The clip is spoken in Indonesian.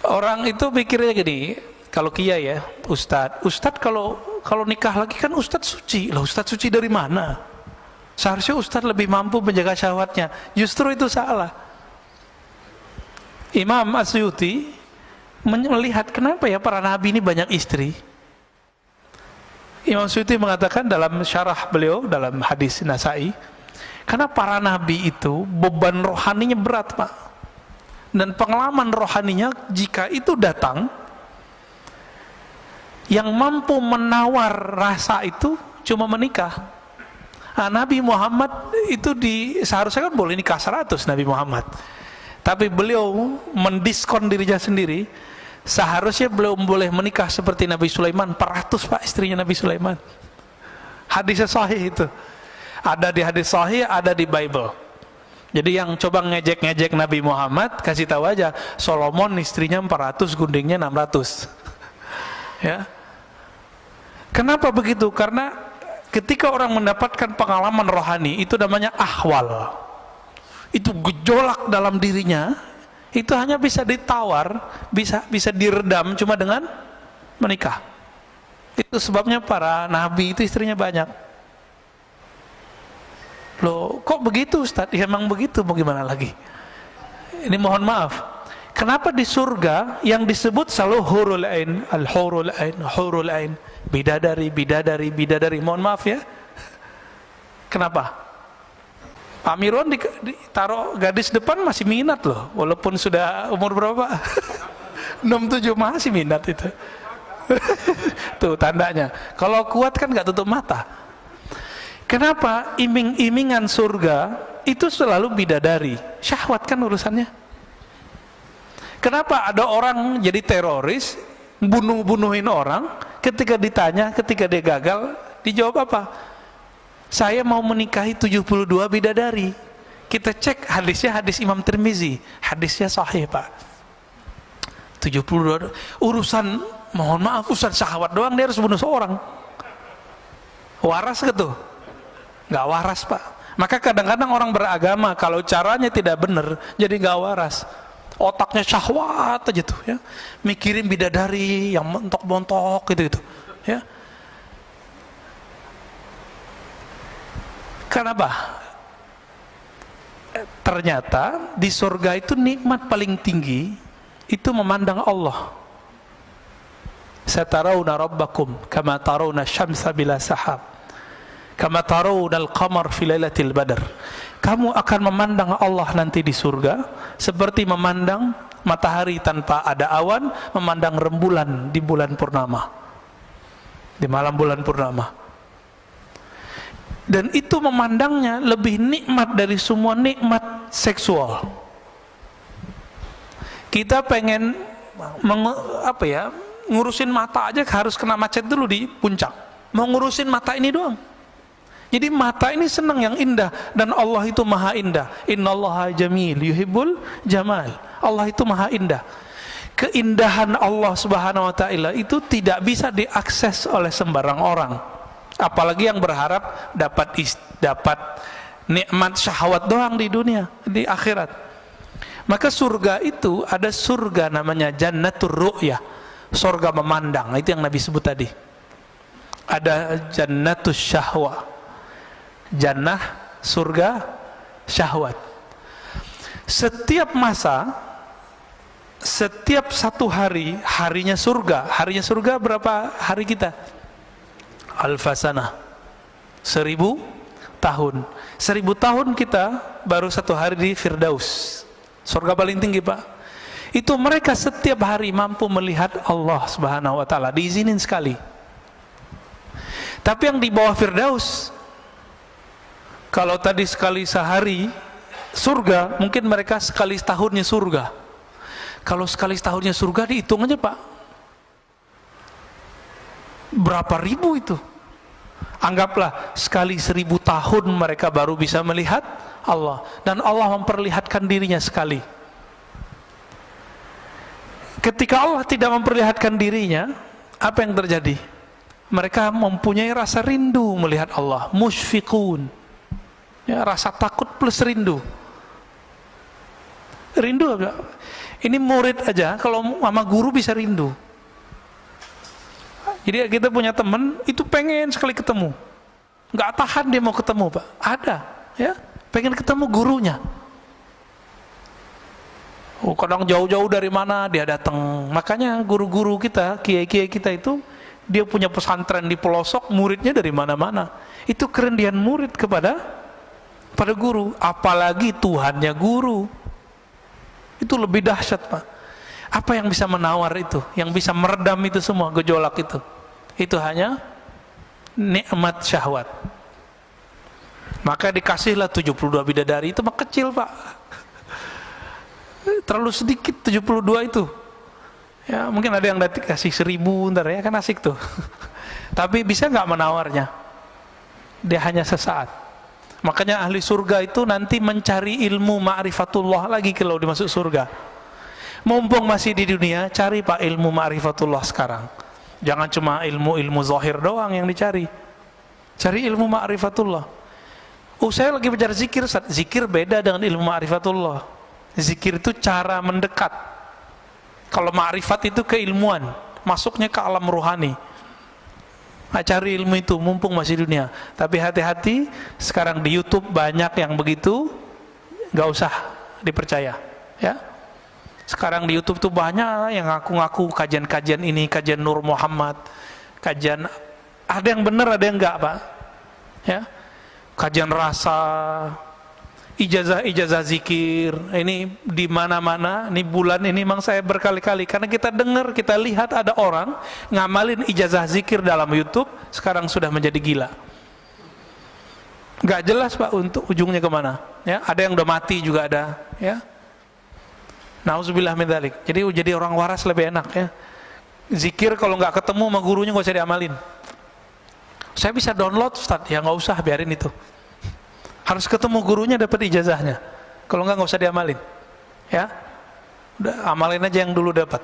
Orang itu pikirnya gini, kalau kiai ya, ustadz kalau nikah lagi kan ustadz suci. Lah ustadz suci dari mana? Seharusnya ustadz lebih mampu menjaga syahwatnya. Justru itu salah. Imam Asyuti melihat kenapa ya para nabi ini banyak istri. Imam Asyuti mengatakan dalam syarah beliau dalam hadis Nasai, karena para nabi itu beban rohaninya berat, Pak. Dan pengalaman rohaninya jika itu datang, yang mampu menawar rasa itu cuma menikah. Nah, Nabi Muhammad itu seharusnya kan boleh nikah 100 Nabi Muhammad, tapi beliau mendiskon dirinya sendiri. Seharusnya beliau boleh menikah seperti Nabi Sulaiman 400, Pak, istrinya Nabi Sulaiman. Hadisnya sahih itu, ada di hadis sahih, ada di Bible. Jadi yang coba ngejek-ngejek Nabi Muhammad, kasih tahu aja, Solomon istrinya 400, gundingnya 600. Ya. Kenapa begitu? Karena ketika orang mendapatkan pengalaman rohani, itu namanya ahwal. Itu gejolak dalam dirinya, itu hanya bisa ditawar, bisa diredam cuma dengan menikah. Itu sebabnya para nabi itu istrinya banyak. Loh, kok begitu Ustaz? Ya emang begitu, mau gimana lagi? Ini mohon maaf. Kenapa di surga yang disebut selalu hurul ain, al-hurul ain, hurul ain, bidadari, bidadari, bidadari. Mohon maaf ya. Kenapa? Pak Mirwan ditaruh gadis depan masih minat loh, walaupun sudah umur berapa? 67 masih minat itu. Tuh tandanya. Kalau kuat kan nggak tutup mata. Kenapa iming-imingan surga itu selalu bidadari? Syahwat kan urusannya. Kenapa ada orang jadi teroris, bunuhin orang, ketika ditanya, ketika dia gagal, dijawab apa? Saya mau menikahi 72 bidadari. Kita cek hadisnya, hadis Imam Tirmizi, hadisnya sahih, Pak. 72 urusan, mohon maaf, urusan syahwat doang dia harus bunuh seorang. Waras gitu? Nggak waras, Pak. Maka kadang-kadang orang beragama kalau caranya tidak benar jadi nggak waras. Otaknya syahwat aja tuh ya, mikirin bidadari yang montok-montok gitu ya. Kenapa? Ternyata di surga itu nikmat paling tinggi itu memandang Allah. Satarawna rabbakum kama tarawna syamsa bila sahab, kama tarawna al-qamar fi lailatul badr. Kamu akan memandang Allah nanti di surga seperti memandang matahari tanpa ada awan, memandang rembulan di bulan purnama, di malam bulan purnama. Dan itu memandangnya lebih nikmat dari semua nikmat seksual. Kita pengen ngurusin mata aja harus kena macet dulu di puncak. Mau ngurusin mata ini doang. Jadi mata ini senang yang indah, dan Allah itu maha indah. Innallaha jamil yuhibbul jamal. Allah itu maha indah. Keindahan Allah Subhanahu wa taala itu tidak bisa diakses oleh sembarang orang. Apalagi yang berharap dapat nikmat syahwat doang di dunia, di akhirat. Maka surga itu ada surga namanya jannatur ru'yah, surga memandang. Itu yang Nabi sebut tadi. Ada jannatus syahwah, jannah, surga, syahwat. Setiap masa, setiap satu hari, harinya surga. Harinya surga berapa hari kita? Alfasanah, 1000 tahun. 1000 tahun kita baru satu hari di Firdaus, surga paling tinggi, Pak. Itu mereka setiap hari mampu melihat Allah Subhanahu wa taala, diizinin sekali. Tapi yang di bawah Firdaus, kalau tadi sekali sehari surga, mungkin mereka sekali setahunnya surga. Kalau sekali setahunnya surga dihitung aja, Pak, berapa ribu itu. Anggaplah sekali 1000 tahun mereka baru bisa melihat Allah, dan Allah memperlihatkan dirinya sekali. Ketika Allah tidak memperlihatkan dirinya, apa yang terjadi? Mereka mempunyai rasa rindu melihat Allah, musyfiqun, ya, rasa takut plus rindu. Rindu apa? Ini murid aja kalau sama guru bisa rindu. Jadi kita punya teman itu pengen sekali ketemu, nggak tahan dia mau ketemu Pak. Ada, ya, pengen ketemu gurunya. Oh, kadang jauh-jauh dari mana dia datang. Makanya guru-guru kita, kiai-kiai kita itu, dia punya pesantren di pelosok, muridnya dari mana-mana. Itu kerendian murid pada guru, apalagi Tuhannya guru. Itu lebih dahsyat Pak. Apa yang bisa menawar itu, yang bisa meredam itu semua gejolak itu? Itu hanya nikmat syahwat. Maka dikasihlah 72 bidadari, itu mah kecil Pak, terlalu sedikit 72 itu. Ya mungkin ada yang kasih 1000 ntar ya, kan asik tuh. Tapi bisa nggak menawarnya? Dia hanya sesaat. Makanya ahli surga itu nanti mencari ilmu ma'rifatullah lagi kalau dimasuk surga. Mumpung masih di dunia, cari Pak ilmu ma'rifatullah sekarang. Jangan cuma ilmu zahir doang yang dicari. Cari ilmu ma'rifatullah. Saya lagi belajar zikir. Zikir beda dengan ilmu ma'rifatullah. Zikir itu cara mendekat. Kalau ma'rifat itu keilmuan, masuknya ke alam rohani. Cari ilmu itu mumpung masih dunia. Tapi hati-hati, sekarang di YouTube banyak yang begitu, nggak usah dipercaya, ya. Sekarang di YouTube tuh banyak yang ngaku-ngaku kajian-kajian ini, kajian Nur Muhammad, kajian, ada yang benar, ada yang enggak Pak, ya. Kajian rasa, ijazah zikir, ini di mana-mana. Ini bulan ini memang saya berkali-kali, karena kita dengar, kita lihat ada orang ngamalin ijazah zikir dalam YouTube, sekarang sudah menjadi gila. Nggak jelas Pak untuk ujungnya kemana. Ya, ada yang udah mati juga ada. Ya, nauzubillah min dzalik. Jadi orang waras lebih enak ya. Zikir kalau nggak ketemu sama gurunya nggak usah diamalin. Saya bisa download Ustaz, ya nggak usah, biarin itu. Harus ketemu gurunya, dapat ijazahnya. Kalau nggak usah diamalin. Ya, udah amalin aja yang dulu dapat.